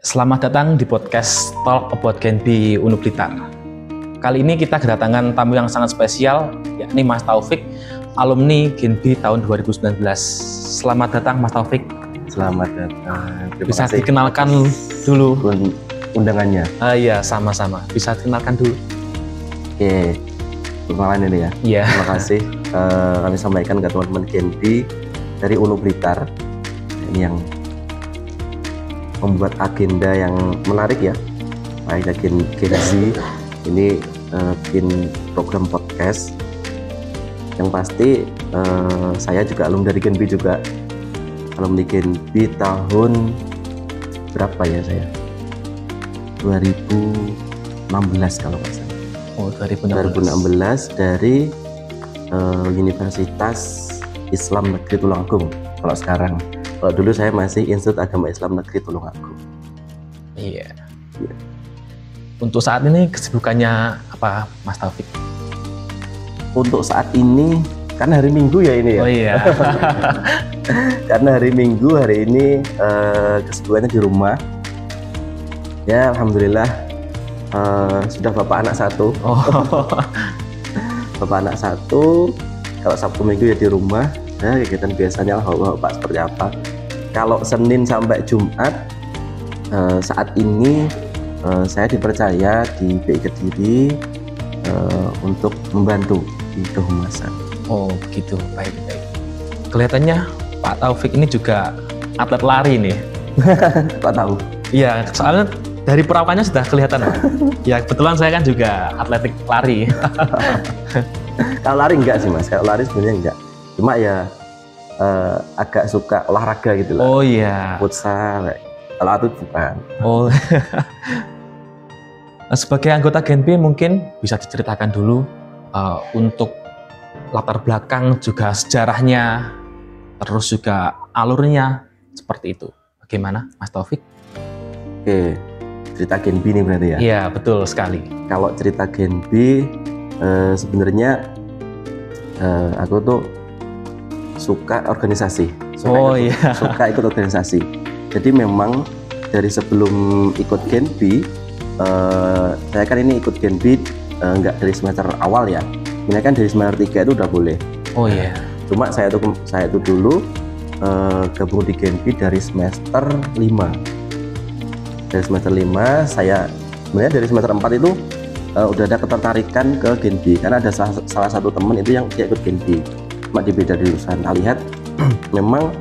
Selamat datang di podcast Talk About Genbi Unu Blitar. Kali ini kita kedatangan tamu yang sangat spesial, yakni Mas Taufik, alumni Genbi tahun 2019. Selamat datang Mas Taufik. Selamat datang. Bisa dikenalkan dulu undangannya. Iya, sama-sama. Bisa dikenalkan dulu. Oke, perkenalan ini ya. Iya. Terima kasih. Kami sampaikan ke teman-teman Genbi dari Unu Blitar. Ini yang membuat agenda yang menarik ya, baik Gen Z ini bikin program podcast yang pasti. Saya juga alumni dari Genbi juga, alumni Genbi tahun berapa ya saya, 2016 kalau nggak salah. Oh, 2016 dari Universitas Islam Negeri Tulungagung kalau sekarang. Kalau dulu saya masih Institut Agama Islam Negeri Tulungagung. Iya. Untuk saat ini kesibukannya apa, Mas Taufik? Untuk saat ini, karena hari Minggu ya ini ya. Oh iya. Karena hari Minggu, hari ini kesibukannya di rumah. Ya, alhamdulillah sudah bapak anak satu. Oh. Bapak anak satu. Kalau Sabtu Minggu ya di rumah. Nah, kegiatan biasanya lah bapak seperti apa. Kalau Senin sampai Jumat, saat ini saya dipercaya di BI Kediri untuk membantu di kehumasan. Oh begitu, baik-baik. Kelihatannya Pak Taufik ini juga atlet lari nih. Pak tahu? Iya, soalnya dari perawakannya sudah kelihatan. Ya kebetulan saya kan juga atletik lari. Kalau lari enggak sih Mas, kalau lari sebenarnya enggak. Cuma ya agak suka olahraga gitu lah. Oh iya. Futsal, kalau atlet bukan. Oh. Sebagai anggota Genbi mungkin bisa diceritakan dulu untuk latar belakang juga sejarahnya, terus juga alurnya seperti itu. Bagaimana Mas Taufik? Oke, cerita Genbi nih berarti ya? Iya betul sekali. Kalau cerita Genbi sebenarnya aku tuh suka organisasi, suka ikut organisasi. Jadi memang dari sebelum ikut Genbi, saya kan ini ikut Genbi nggak dari semester awal ya. Ini kan dari semester 3 itu udah boleh. Oh iya. Cuma saya itu dulu gabung di Genbi dari semester 5. Dari semester 5 saya sebenarnya dari semester 4 itu udah ada ketertarikan ke Genbi karena ada salah satu teman itu yang dia ikut Genbi. Cuma di beda jurusan. Nah, lihat memang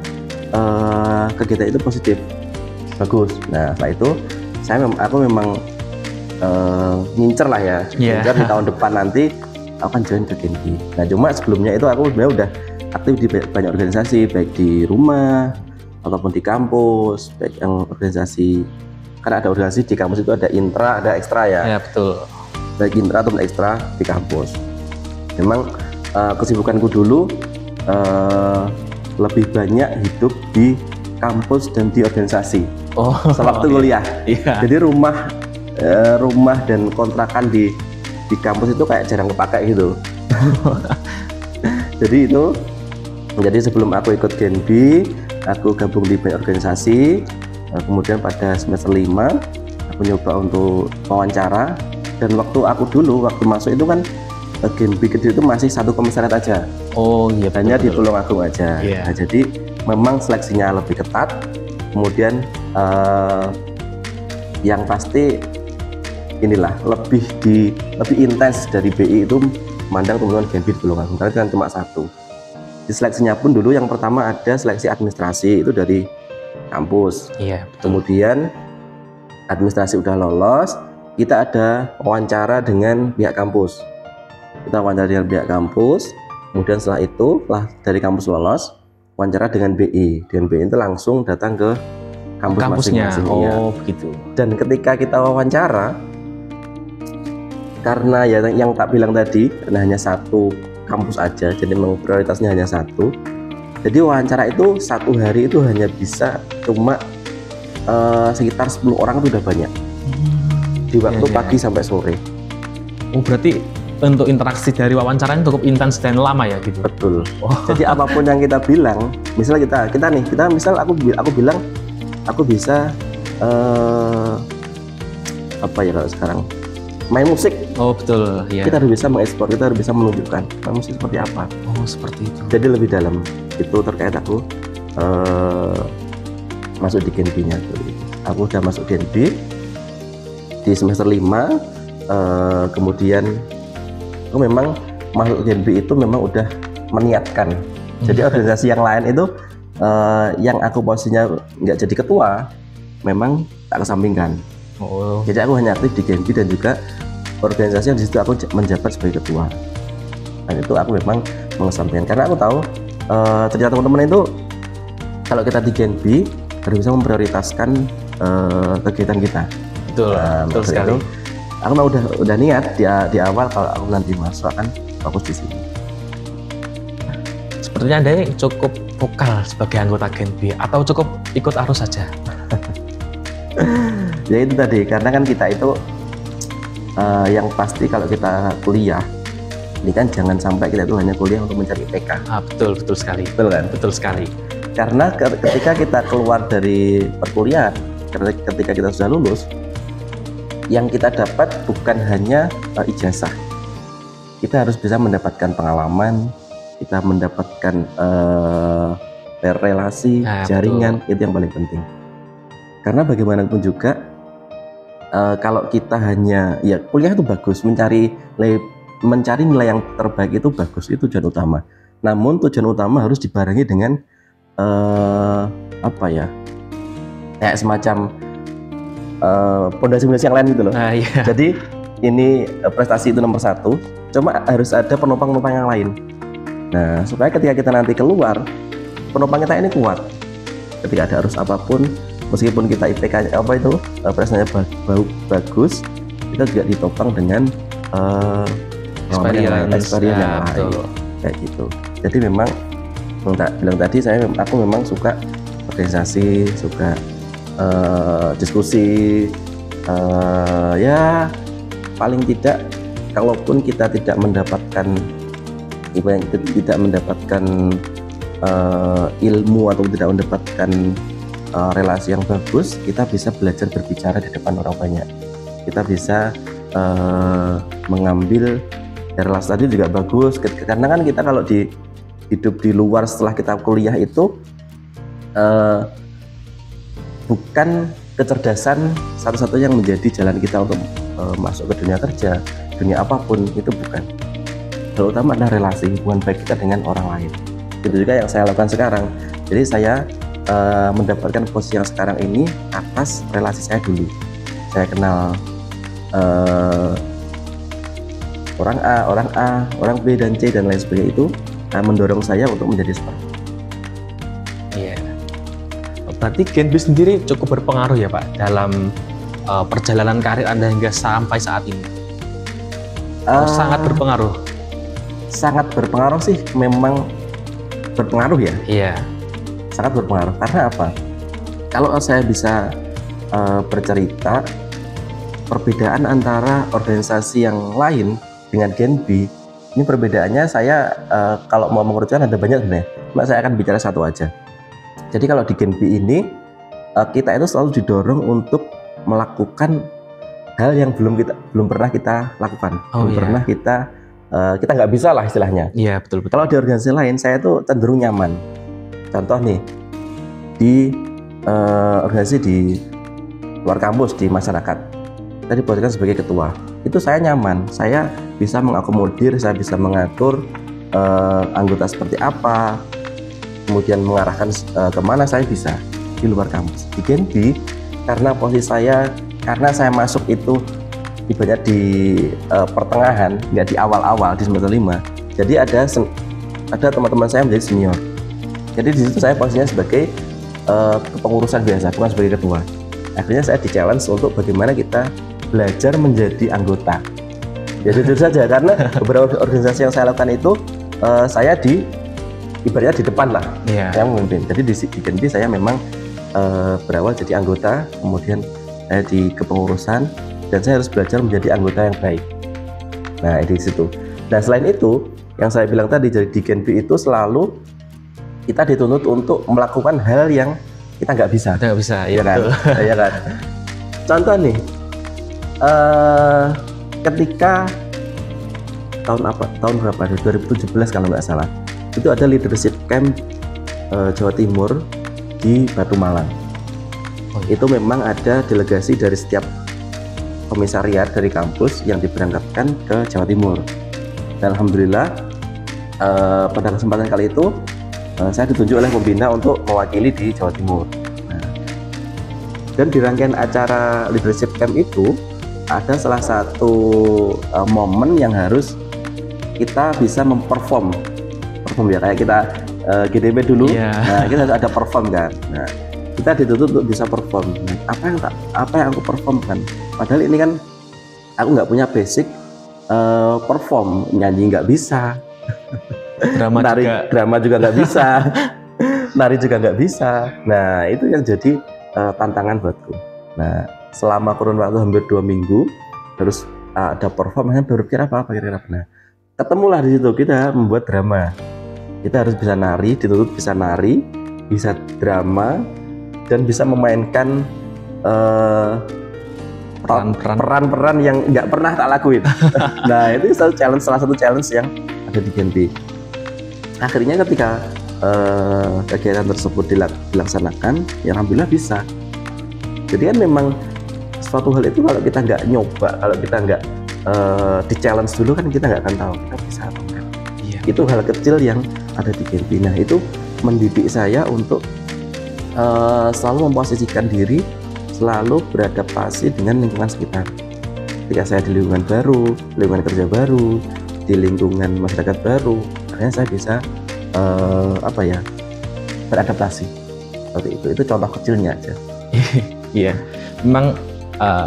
kegiatan itu positif, bagus. Nah setelah itu aku memang ngincer lah ya, ngincer di tahun depan nanti aku akan join ke Genbi. Nah cuma sebelumnya itu aku sebenarnya udah aktif di banyak organisasi, baik di rumah ataupun di kampus, baik yang organisasi, kan ada organisasi di kampus itu ada intra, ada ekstra ya. Ya betul. Baik intra ataupun ekstra di kampus. Memang kesibukanku dulu lebih banyak hidup di kampus dan di organisasi. Oh, sewaktu kuliah. Iya. Jadi rumah dan kontrakan di kampus itu kayak jarang kepakai gitu. Jadi itu, jadi sebelum aku ikut Genbi, aku gabung di banyak organisasi. Kemudian pada semester 5 aku nyoba untuk wawancara. Dan waktu masuk itu kan Genbi Kediri itu masih satu komisariat aja. Oh iya. Hanya di Tulungagung aja. Yeah. Nah, jadi memang seleksinya lebih ketat. Kemudian yang pasti inilah lebih intens dari BI itu memandang teman-teman Genbi di Tulungagung karena kan cuma satu. Di seleksinya pun dulu yang pertama ada seleksi administrasi itu dari kampus. Iya. Betul. Kemudian administrasi udah lolos, kita ada wawancara dengan pihak kampus. Kita wawancara dengan pihak kampus, kemudian setelah itu, dari kampus lolos, wawancara dengan BI. Dengan BI itu langsung datang ke kampusnya. masing-masing. Oh ya. begitu. Dan ketika kita wawancara, karena ya yang tak bilang tadi, hanya satu kampus aja, jadi memang prioritasnya hanya satu. Jadi wawancara itu satu hari itu hanya bisa cuma sekitar 10 orang itu udah banyak. Di waktu pagi sampai sore. Oh berarti untuk interaksi dari wawancara ini cukup intens dan lama ya gitu. Betul. Jadi apapun yang kita bilang, misal kita misal aku bilang aku bisa apa ya kalau sekarang main musik. Oh betul, ya. Kita harus bisa mengekspor, kita harus bisa menunjukkan main musik seperti apa. Oh seperti itu. Jadi lebih dalam itu terkait aku masuk di Gen B-nya. Aku udah masuk Gen B di semester 5. Kemudian aku memang masuk Gen B itu memang udah meniatkan. Jadi organisasi yang lain itu yang aku posisinya nggak jadi ketua, memang tak kesampingkan. Oh. Jadi aku hanya aktif di Gen B dan juga organisasi yang di situ aku menjabat sebagai ketua. Dan itu aku memang mengesampingkan karena aku tahu ternyata teman-teman itu kalau kita di Gen B harus bisa memprioritaskan kegiatan kita. Betul, betul sekali. Itu, aku mah udah niat di awal kalau aku nanti masuk akan fokus di sini. Sepertinya Anda ini cukup vokal sebagai anggota Gen B atau cukup ikut arus saja? Ya itu tadi, karena kan kita itu yang pasti kalau kita kuliah ini kan jangan sampai kita itu hanya kuliah untuk mencari IPK. Betul sekali. Betul kan? Betul sekali. Karena ketika kita keluar dari perkuliahan, ketika kita sudah lulus, yang kita dapat bukan hanya ijazah. Kita harus bisa mendapatkan pengalaman, kita mendapatkan relasi, jaringan, betul. itu yang paling penting. Karena bagaimanapun juga, kalau kita hanya, ya kuliah itu bagus, mencari nilai yang terbaik itu bagus, itu tujuan utama. Namun tujuan utama harus dibarengi dengan apa ya, kayak semacam pondasi-pondasi yang lain gitu loh. Iya. Jadi ini prestasi itu nomor 1, cuma harus ada penopang-penopang yang lain. Nah, supaya ketika kita nanti keluar, penopang kita ini kuat. Ketika ada arus apapun, meskipun kita IPK apa itu prestasinya bagus, kita juga ditopang dengan experience yang lain, kayak gitu. Jadi memang bilang tadi aku memang suka organisasi, suka diskusi, ya paling tidak kalaupun kita tidak mendapatkan ilmu atau tidak mendapatkan relasi yang bagus, kita bisa belajar berbicara di depan orang banyak. Kita bisa mengambil relasi tadi juga bagus, karena kan kita kalau hidup di luar setelah kita kuliah itu bukan kecerdasan satu-satunya yang menjadi jalan kita untuk masuk ke dunia kerja, dunia apapun, itu bukan. Terutama adalah relasi, hubungan baik kita dengan orang lain. Itu juga yang saya lakukan sekarang. Jadi saya mendapatkan posisi yang sekarang ini atas relasi saya dulu. Saya kenal orang A, orang B dan C dan lain sebagainya, itu mendorong saya untuk menjadi seperti itu. Iya. Berarti Gen B sendiri cukup berpengaruh ya Pak dalam perjalanan karir Anda hingga sampai saat ini? Sangat berpengaruh? Sangat berpengaruh sih, memang berpengaruh ya. Iya. Sangat berpengaruh, karena apa? Kalau saya bisa bercerita, perbedaan antara organisasi yang lain dengan Gen B, ini perbedaannya saya kalau mau mengerucutkan ada banyak sebenarnya, cuma saya akan bicara satu aja. Jadi kalau di Gen B ini kita itu selalu didorong untuk melakukan hal yang belum pernah kita lakukan, pernah kita nggak bisa lah istilahnya. Iya, betul. Kalau di organisasi lain saya tuh cenderung nyaman. Contoh nih, di organisasi di luar kampus, di masyarakat, saya diposisikan sebagai ketua. Itu saya nyaman, saya bisa mengakomodir, saya bisa mengatur anggota seperti apa, kemudian mengarahkan kemana, saya bisa di luar kampus. Di Gen B, karena posisi saya, karena saya masuk itu ibaratnya di pertengahan, nggak di awal-awal di semester 5. Jadi ada teman-teman saya menjadi senior. Jadi di situ saya posisinya sebagai kepengurusan biasa, bukan sebagai ketua. Akhirnya saya di-challenge untuk bagaimana kita belajar menjadi anggota. Ya jujur saja, karena beberapa organisasi yang saya lakukan itu saya ibaratnya di depan lah, saya memimpin. Jadi di Gen B saya memang berawal jadi anggota, kemudian saya di kepengurusan, dan saya harus belajar menjadi anggota yang baik. Nah di situ. Nah selain itu, yang saya bilang tadi, jadi di Gen B itu selalu kita dituntut untuk melakukan hal yang kita nggak bisa. Nggak bisa, ya kan? Ya kan. Contoh nih, ketika tahun berapa? 2017 kalau nggak salah, itu ada leadership camp Jawa Timur di Batu Malang. Itu memang ada delegasi dari setiap komisariat dari kampus yang diberangkatkan ke Jawa Timur. Dan alhamdulillah pada kesempatan kali itu saya ditunjuk oleh pembina untuk mewakili di Jawa Timur. Nah, dan di rangkaian acara leadership camp itu ada salah satu momen yang harus kita bisa memperform ya, kayak kita GDP dulu. Nah, kita harus ada perform kan. Nah, kita dituntut untuk bisa perform. Apa yang aku perform kan? Padahal ini kan aku nggak punya basic perform, nyanyi nggak bisa, drama juga nggak bisa, nari juga nggak bisa. Nah, itu yang jadi tantangan buatku. Nah, selama kurun waktu hampir 2 minggu terus ada perform, saya berpikir apa kira-kira. Nah, ketemulah di situ kita membuat drama. Kita harus bisa nari, dituntut bisa nari, bisa drama, dan bisa memainkan peran-peran yang nggak pernah tak lakuin. Nah, itu salah satu challenge yang ada di Genpi. Akhirnya ketika kegiatan tersebut dilaksanakan, ya alhamdulillah bisa. Jadi kan memang suatu hal itu kalau kita nggak nyoba, kalau kita nggak di challenge dulu kan kita nggak akan tahu kita bisa atau enggak. Iya. Itu hal kecil yang ada di Genpi. Nah, itu mendidik saya untuk selalu memposisikan diri, selalu beradaptasi dengan lingkungan sekitar. Ketika saya di lingkungan baru, lingkungan kerja baru, di lingkungan masyarakat baru, akhirnya saya bisa beradaptasi. Seperti itu. Itu contoh kecilnya aja. Iya, memang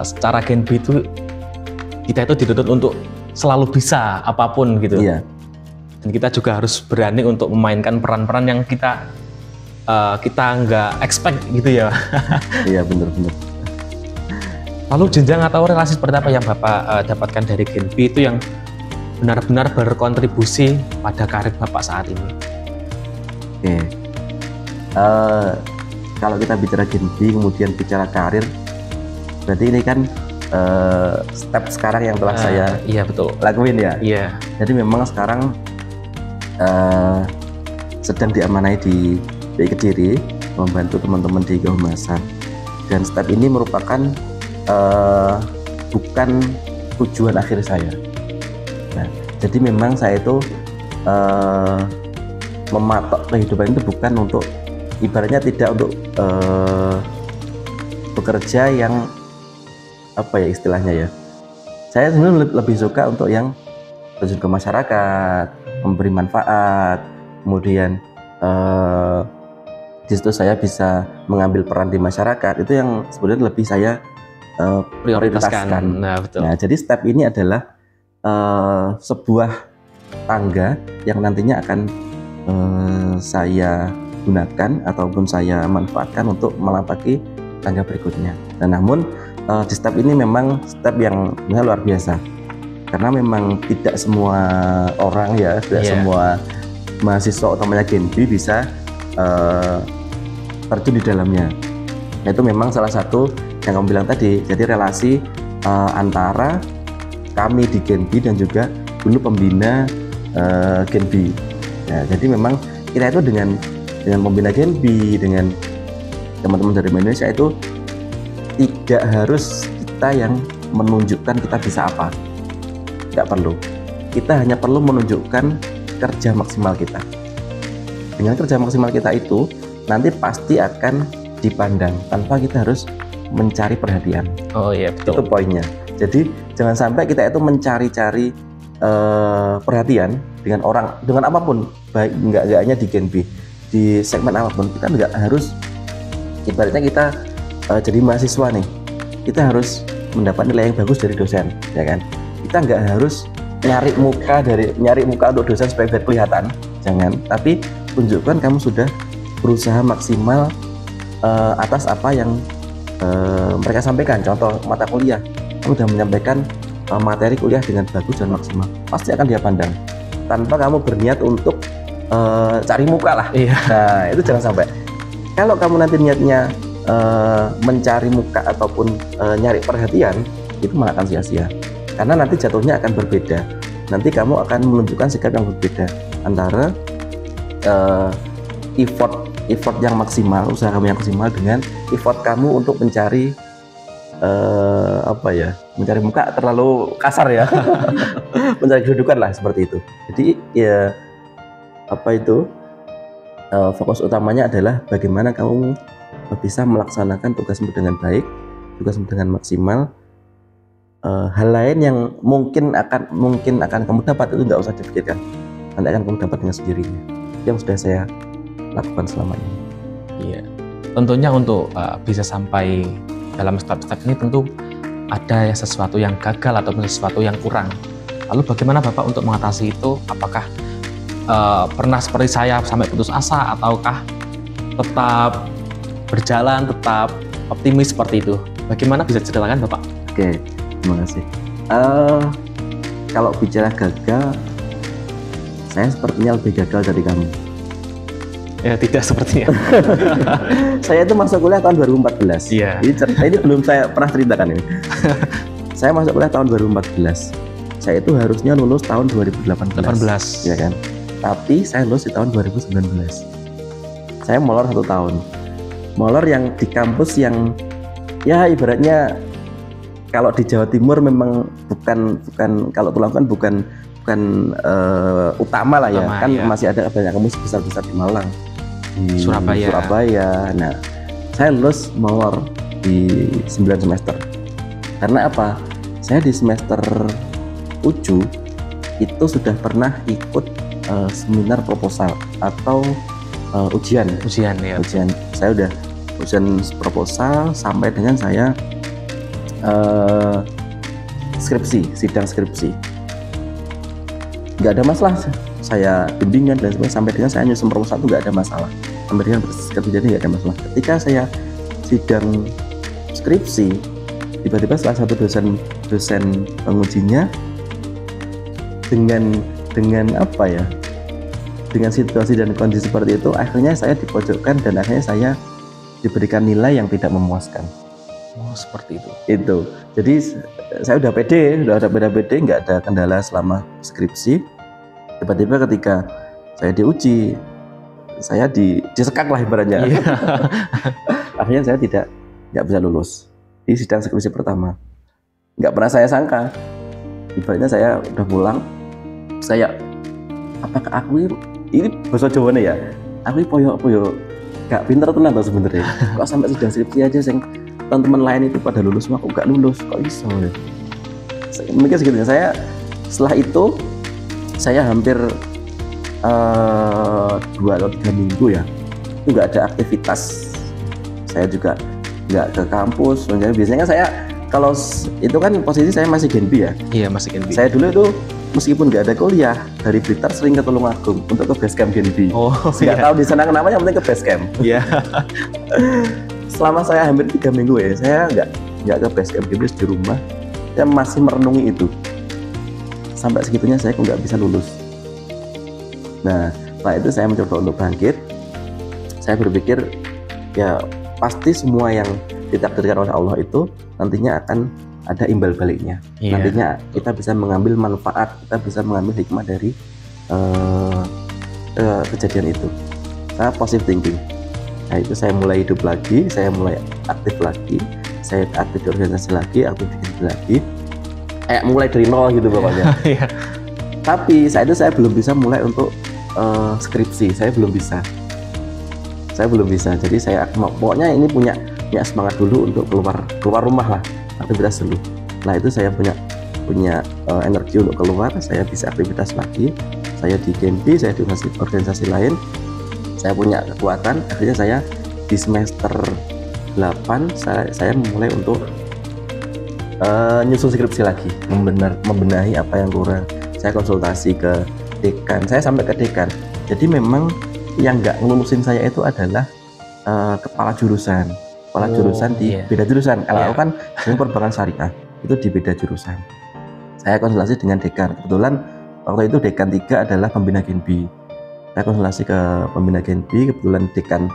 secara Genpi itu kita itu dituntut untuk selalu bisa apapun gitu. Iya. Dan kita juga harus berani untuk memainkan peran-peran yang kita nggak expect gitu ya. Iya, benar-benar. Lalu jenjang atau relasi seperti apa yang Bapak dapatkan dari Genpi itu yang benar-benar berkontribusi pada karir Bapak saat ini? Oke. Kalau kita bicara Genpi kemudian bicara karir, berarti ini kan step sekarang yang telah saya lakuin ya. Iya. Jadi memang sekarang sedang diamanai di BI Kediri membantu teman-teman di kehumasan, dan step ini merupakan bukan tujuan akhir saya. Nah, jadi memang saya itu mematok kehidupan itu bukan untuk, ibaratnya tidak untuk bekerja yang apa ya istilahnya ya. Saya sebenarnya lebih suka untuk yang terjun ke masyarakat, memberi manfaat, kemudian di situ saya bisa mengambil peran di masyarakat. Itu yang sebenarnya lebih saya prioritaskan. Nah, betul. Nah, jadi step ini adalah sebuah tangga yang nantinya akan saya gunakan ataupun saya manfaatkan untuk melapaki tangga berikutnya. Dan namun di step ini memang step yang luar biasa, karena memang tidak semua orang ya, tidak semua mahasiswa utamanya Genpi bisa terjun di dalamnya. Nah, itu memang salah satu yang kamu bilang tadi, jadi relasi antara kami di Genpi dan juga dulu pembina Genpi. Nah, jadi memang kita itu dengan pembina Genpi, dengan teman-teman dari Indonesia itu tidak harus kita yang menunjukkan kita bisa apa. Tidak perlu. Kita hanya perlu menunjukkan kerja maksimal kita. Dengan kerja maksimal kita itu nanti pasti akan dipandang tanpa kita harus mencari perhatian. Oh iya, betul. Itu poinnya. Jadi jangan sampai kita itu mencari-cari perhatian dengan orang, dengan apapun, baik nggak hanya di Genpi, di segmen apapun. Kita nggak harus, ibaratnya kita jadi mahasiswa nih, kita harus mendapat nilai yang bagus dari dosen, ya kan? Kita nggak harus nyari muka untuk dosen supaya biar kelihatan, jangan. Tapi tunjukkan kamu sudah berusaha maksimal atas apa yang mereka sampaikan. Contoh mata kuliah, kamu sudah menyampaikan materi kuliah dengan bagus dan maksimal, pasti akan dia pandang tanpa kamu berniat untuk cari muka lah. Iya. Nah, itu jangan sampai. Kalau kamu nanti niatnya mencari muka ataupun nyari perhatian, itu malah akan sia-sia. Karena nanti jatuhnya akan berbeda. Nanti kamu akan menunjukkan sikap yang berbeda antara effort yang maksimal, usaha kamu yang maksimal dengan effort kamu untuk mencari mencari muka terlalu kasar ya. Mencari kedudukan lah seperti itu. Jadi ya fokus utamanya adalah bagaimana kamu bisa melaksanakan tugasmu dengan baik, tugasmu dengan maksimal. Hal lain yang mungkin akan kamu dapat itu nggak usah dipikirkan, nanti akan kamu dapat dengan sendirinya. Yang sudah saya lakukan selama ini. Iya, tentunya untuk bisa sampai dalam step-step ini tentu ada sesuatu yang gagal atau sesuatu yang kurang. Lalu bagaimana Bapak untuk mengatasi itu? Apakah pernah seperti saya sampai putus asa, ataukah tetap berjalan, tetap optimis seperti itu? Bagaimana bisa diceritakan Bapak? Oke, terima kasih. Kalau bicara gagal, saya sepertinya lebih gagal dari kamu. Ya, tidak sepertinya. Saya itu masuk kuliah tahun 2014. Iya. Ini belum saya pernah ceritakan ini. Saya masuk kuliah tahun 2014. Saya itu harusnya lulus tahun 2018. Ya kan? Tapi saya lulus di tahun 2019. Saya molor 1 tahun. Molor yang di kampus yang ya ibaratnya kalau di Jawa Timur memang bukan kalau tulang bukan utama lah ya. Kan ya. Masih ada banyak kampus besar-besar di Malang. Di Surabaya. Nah, saya lulus molor di 9 semester. Karena apa? Saya di semester 7 itu sudah pernah ikut seminar proposal atau ujian. Ya. Ujian. Saya udah ujian proposal sampai dengan saya sidang skripsi. Nggak ada masalah. Saya bimbingan dan sebagainya sampai dengan saya nyusun proposal itu nggak ada masalah. Sampai dengan skripsi jadi nggak ada masalah. Ketika saya sidang skripsi, tiba-tiba salah satu dosen pengujinya dengan situasi dan kondisi seperti itu, akhirnya saya dipojokkan dan akhirnya saya diberikan nilai yang tidak memuaskan. Oh, seperti itu. Itu. Jadi saya udah pede, nggak ada kendala selama skripsi. Tiba-tiba ketika saya diuji, saya disekak lah ibaratnya. Iya. Akhirnya saya nggak bisa lulus di sidang skripsi pertama. Nggak pernah saya sangka. Ibaratnya saya udah pulang, apakah aku ini bahasa Jawa ya? Aku poyo gak pinter tenan tuh sebenarnya. Kok sampai sidang skripsi aja teman-teman lain itu pada lulus, aku gak lulus, kok iso ya? Mungkin segitunya. Saya setelah itu saya hampir 2 atau 3 minggu ya, itu nggak ada aktivitas. Saya juga nggak ke kampus. Biasanya kan saya kalau itu kan posisi saya masih Genbi ya. Iya, masih Genbi. Saya dulu itu meskipun nggak ada kuliah, dari Blitar sering ke Tulungagung untuk ke basecamp Genbi. Oh, nggak tahu di sana kenapa, yang penting ke basecamp. Iya. Selama saya hampir 3 minggu ya, saya nggak ke basecamp Genbi di rumah. Saya masih merenungi itu. Sampai segitunya saya kok nggak bisa lulus. Nah, setelah itu saya mencoba untuk bangkit. Saya berpikir ya pasti semua yang ditakdirkan oleh Allah itu nantinya akan ada imbal baliknya. Yeah. Nantinya kita bisa mengambil manfaat, kita bisa mengambil hikmah dari kejadian itu. Saya positive thinking. Nah, itu saya mulai hidup lagi, saya mulai aktif lagi, saya aktif di organisasi lagi, aktif di lagi. Mulai dari nol gitu pokoknya. Yeah. Tapi saat itu saya belum bisa mulai untuk skripsi, saya belum bisa. Jadi saya pokoknya ini punya semangat dulu untuk keluar rumah lah, aktivitas dulu. Nah, itu saya punya energi untuk keluar, saya bisa aktivitas lagi. Saya di Genbi, saya di organisasi lain, saya punya kekuatan. Akhirnya saya di semester 8 saya memulai untuk nyusun skripsi lagi, membenahi apa yang kurang. Saya konsultasi ke dekan, saya sampai ke dekan. Jadi memang yang nggak ngelulusin saya itu adalah kepala jurusan di beda jurusan. Kalau aku kan dengan perbankan syariah, itu di beda jurusan. Saya konsultasi dengan dekan. Kebetulan waktu itu dekan 3 adalah pembina Genbi. Saya konsultasi ke pembina Genbi, kebetulan dekan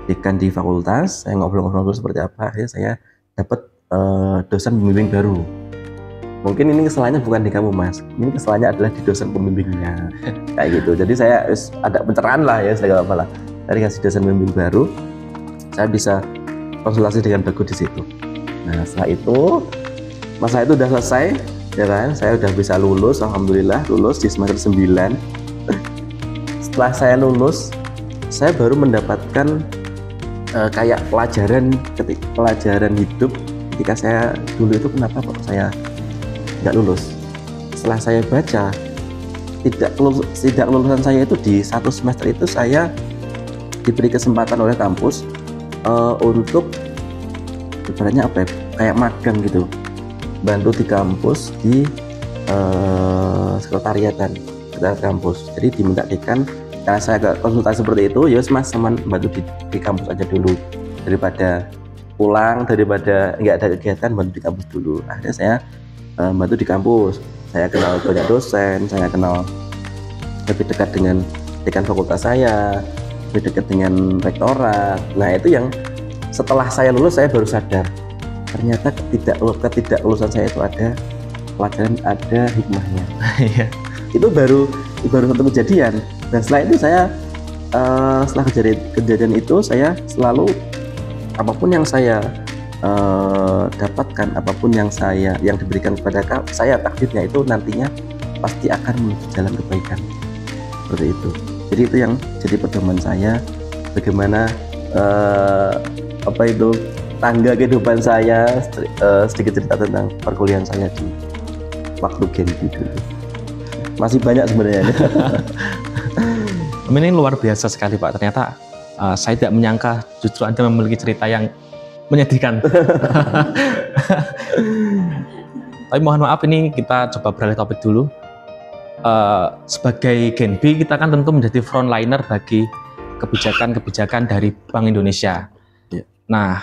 dekan di fakultas, saya ngobrol-ngobrol seperti apa, akhirnya saya dapat dosen pembimbing baru. Mungkin ini kesalahannya bukan di kamu Mas, ini kesalahannya adalah di dosen pembimbingnya kayak gitu. Jadi saya ada pencerahan lah ya, saya nggak apa-apa lah. Saya dikasih dosen pembimbing baru, saya bisa konsultasi dengan bagus di situ. Nah setelah itu masa itu udah selesai, ya kan? Saya udah bisa lulus, alhamdulillah lulus di semester 9. Setelah saya lulus, saya baru mendapatkan kayak pelajaran hidup ketika saya dulu itu kenapa kok saya nggak lulus. Setelah saya baca, tidak lulusan saya itu di 1 semester itu saya diberi kesempatan oleh kampus untuk ibaratnya apa ya, kayak magang gitu, bantu di kampus di sekretariat kampus. Jadi diminta dekan, karena saya agak konsultasi seperti itu, ya Mas sama bantu di kampus aja dulu, daripada pulang, daripada nggak ada kegiatan, bantu di kampus dulu. Akhirnya saya bantu di kampus, saya kenal banyak dosen, saya kenal lebih dekat dengan dekan fakultas saya, lebih dekat dengan rektorat. Nah itu yang setelah saya lulus saya baru sadar, ternyata ketidaklulusan saya itu ada pelajaran, ada hikmahnya. Itu baru satu kejadian. Dan setelah itu saya setelah kejadian itu saya selalu apapun yang saya dapatkan, apapun yang diberikan kepada saya, takdirnya itu nantinya pasti akan menuju jalan kebaikan, seperti itu. Jadi itu yang jadi pedoman saya, bagaimana tangga kehidupan saya, sedikit cerita tentang perkuliahan saya di waktu Genbi dulu. Masih banyak sebenarnya. Ini luar biasa sekali Pak, ternyata saya tidak menyangka justru Anda memiliki cerita yang menyedihkan. Tapi mohon maaf, ini kita coba beralih topik dulu. Sebagai Genbi, kita kan tentu menjadi frontliner bagi kebijakan-kebijakan dari Bank Indonesia. Nah,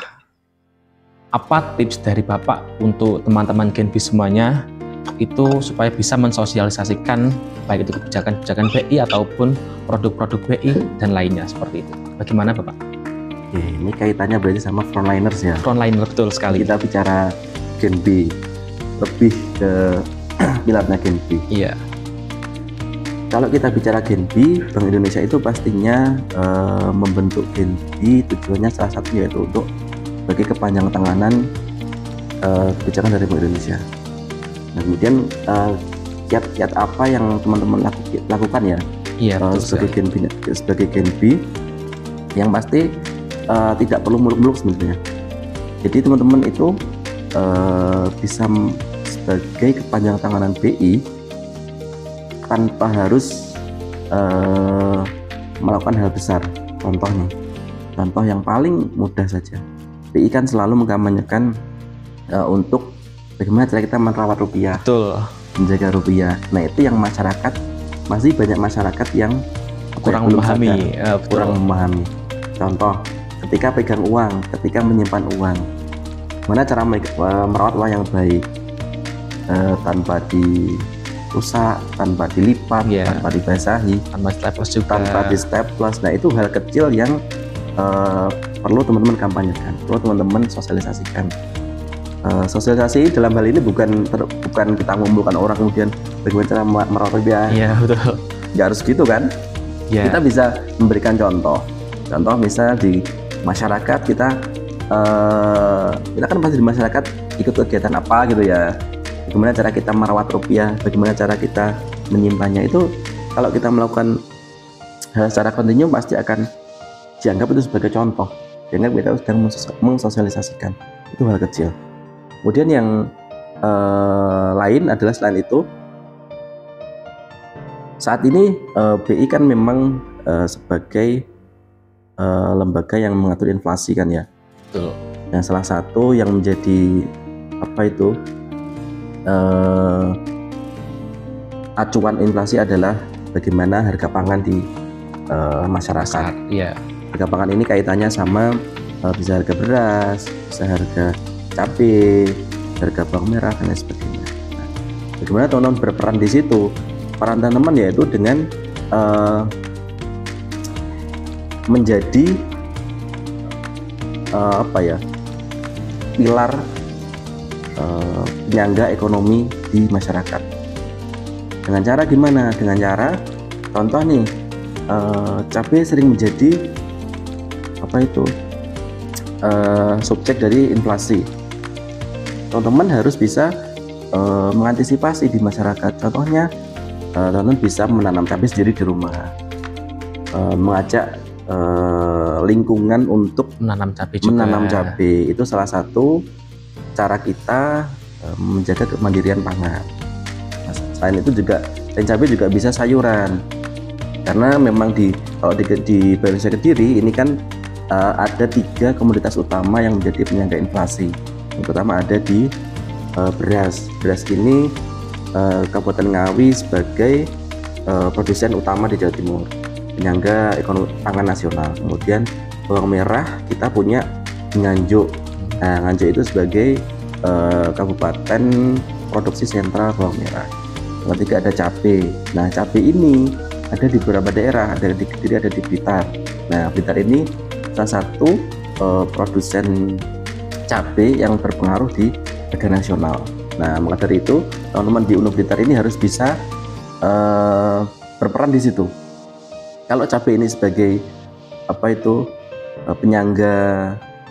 apa tips dari Bapak untuk teman-teman Genbi semuanya itu supaya bisa mensosialisasikan baik itu kebijakan-kebijakan BI ataupun produk-produk BI dan lainnya seperti itu? Bagaimana Bapak? Ini kaitannya berarti sama frontliners ya? Frontliner, betul sekali. Kita bicara Genbi, lebih ke pilarnya Genbi. Iya. Kalau kita bicara Genbi, Bank Indonesia itu pastinya membentuk Genbi, tujuannya salah satunya yaitu untuk bagi kepanjang tanganan kebijakan dari Bank Indonesia. Nah, kemudian kiat-kiat apa yang teman-teman lakukan ya? Iya, sebagai Genbi, yang pasti tidak perlu muluk-muluk sebenarnya. Jadi teman-teman itu bisa sebagai kepanjang tanganan BI tanpa harus melakukan hal besar. Contoh yang paling mudah saja, BI kan selalu mengkampanyekan untuk bagaimana cara kita merawat rupiah, betul, menjaga rupiah. Nah itu yang masih banyak masyarakat yang kurang memahami. Kurang memahami. Contoh, ketika pegang uang, ketika menyimpan uang, mana cara merawat uang yang baik, tanpa dirusak, tanpa dilipat, tanpa dibasahi, tanpa di staples. Nah itu hal kecil yang perlu teman-teman kampanyekan, perlu teman-teman sosialisasikan. Sosialisasi dalam hal ini bukan kita mengumpulkan orang kemudian bagaimana cara merawat rupiah. Iya betul. Nggak harus gitu kan? Yeah. Kita bisa memberikan contoh misal di masyarakat kita kan pasti di masyarakat ikut kegiatan apa gitu ya. Bagaimana cara kita merawat rupiah, bagaimana cara kita menyimpannya, itu kalau kita melakukan hal secara kontinu pasti akan dianggap itu sebagai contoh, dianggap kita sedang mensosialisasikan. Itu hal kecil. Kemudian yang lain adalah selain itu, saat ini BI kan memang sebagai lembaga yang mengatur inflasi kan ya. Betul. Yang salah satu yang menjadi acuan inflasi adalah bagaimana harga pangan di masyarakat. Iya. Harga pangan ini kaitannya sama bisa harga beras, bisa harga cabai, harga bawang merah dan lain sebagainya. Nah, bagaimana teman-teman berperan di situ? Peran teman-teman yaitu dengan menjadi pilar penyangga ekonomi di masyarakat. Dengan cara gimana? Dengan cara contoh nih, cabai sering menjadi subjek dari inflasi. Teman-teman harus bisa mengantisipasi di masyarakat. Contohnya, teman-teman bisa menanam cabai sendiri di rumah, mengajak lingkungan untuk menanam cabai juga. Menanam cabai itu salah satu cara kita menjaga kemandirian pangan. Nah, selain itu juga selain cabai juga bisa sayuran, karena memang kalau di Bank Indonesia Kediri ini kan ada 3 komoditas utama yang menjadi penyangga inflasi. Yang pertama ada di beras. Beras ini Kabupaten Ngawi sebagai produsen utama di Jawa Timur, penyangga ekonomi pangan nasional. Kemudian bawang merah kita punya Nganjuk. Nah, Nganjuk itu sebagai kabupaten produksi sentral bawang merah. Yang ketiga ada cabai. Nah, cabai ini ada di beberapa daerah, ada di Kediri, ada di Blitar. Nah, Blitar ini salah satu produsen cabai yang berpengaruh di harga nasional. Nah, maka dari itu teman-teman di Unup Blitar ini harus bisa berperan di situ. Kalau cabai ini sebagai penyangga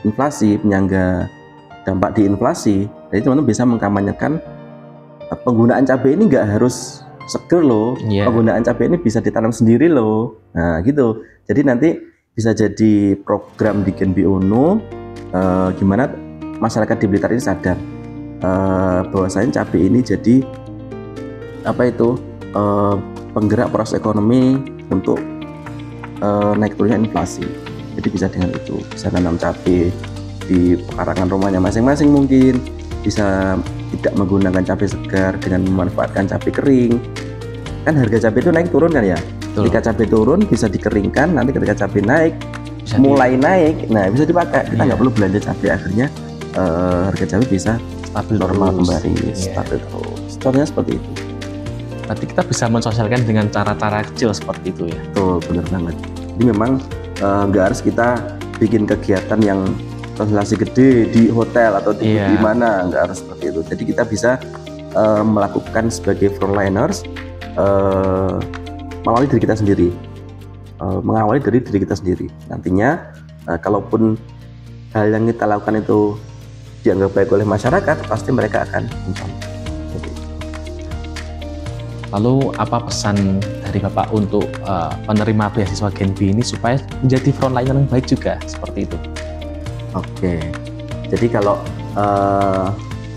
inflasi, penyangga dampak di inflasi, jadi teman-teman bisa mengkampanyekan penggunaan cabai ini nggak harus seger loh, penggunaan cabai ini bisa ditanam sendiri loh. Nah gitu, jadi nanti bisa jadi program di Genbi UNU, gimana masyarakat di Blitar ini sadar bahwasanya cabai ini jadi penggerak proses ekonomi untuk naik turunnya inflasi. Jadi bisa dengan itu, bisa nanam cabai di pekarangan rumahnya masing-masing, mungkin bisa tidak menggunakan cabai segar dengan memanfaatkan cabai kering. Kan harga cabai itu naik turun kan ya. Betul. Ketika cabai turun bisa dikeringkan, nanti ketika cabai naik bisa naik, nah bisa dipakai. Kita nggak perlu belanja cabai, akhirnya harga cabai bisa stabil normal kembali, stabil terus. Contohnya seperti itu. Berarti kita bisa mensosialkan dengan cara-cara kecil seperti itu ya. Betul, benar banget. Jadi memang nggak harus kita bikin kegiatan yang sosialisasi gede di hotel atau di mana, nggak harus seperti itu. Jadi kita bisa melakukan sebagai frontliners, mengawali diri kita sendiri, mengawali dari diri kita sendiri. Nantinya kalaupun hal yang kita lakukan itu dianggap baik oleh masyarakat, pasti mereka akan mencontoh. Lalu apa pesan dari Bapak untuk penerima beasiswa Genbi ini supaya menjadi frontliner yang baik juga seperti itu? Oke, jadi kalau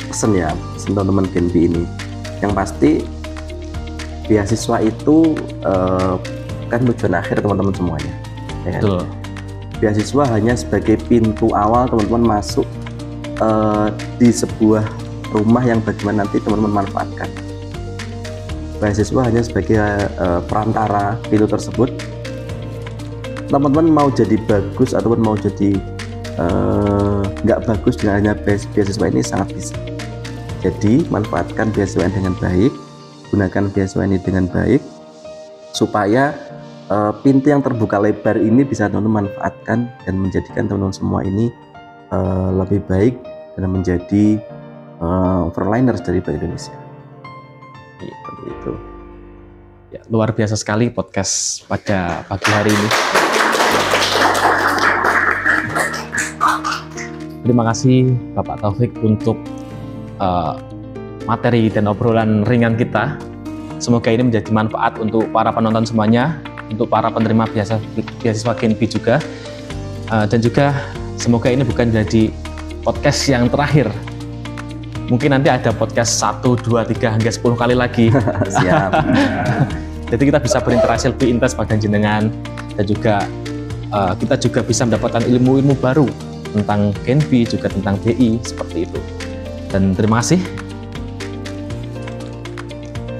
pesan teman-teman Genbi ini, yang pasti beasiswa itu kan tujuan akhir teman-teman semuanya. Ya. Betul. Beasiswa hanya sebagai pintu awal teman-teman masuk di sebuah rumah yang bagaimana nanti teman-teman manfaatkan. Beasiswa hanya sebagai perantara pintu tersebut. Teman-teman mau jadi bagus ataupun mau jadi nggak bagus dengan hanya beasiswa ini sangat bisa. Jadi manfaatkan beasiswa ini dengan baik, gunakan beasiswa ini dengan baik supaya pintu yang terbuka lebar ini bisa teman-teman manfaatkan dan menjadikan teman-teman semua ini lebih baik dan menjadi frontliners dari Bank Indonesia. Seperti itu. Ya, luar biasa sekali podcast pada pagi hari ini. Terima kasih Bapak Taufik untuk materi dan obrolan ringan kita. Semoga ini menjadi manfaat untuk para penonton semuanya, untuk para penerima beasiswa Genbi juga, dan juga semoga ini bukan jadi podcast yang terakhir. Mungkin nanti ada podcast 1, 2, 3 hingga 10 kali lagi. Siap. Jadi kita bisa berinteraksi lebih intens pada jenengan, dan juga kita juga bisa mendapatkan ilmu-ilmu baru tentang Genbi, juga tentang BI, seperti itu. Dan terima kasih.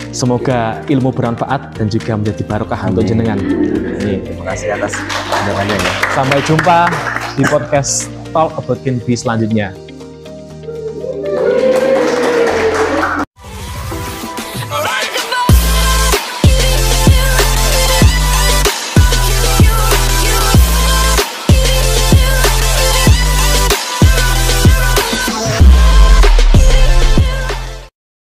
Semoga ilmu bermanfaat dan juga menjadi barokah untuk jenengan. Terima kasih atas undangannya ya. Sampai jumpa di podcast Talk About Genbi selanjutnya.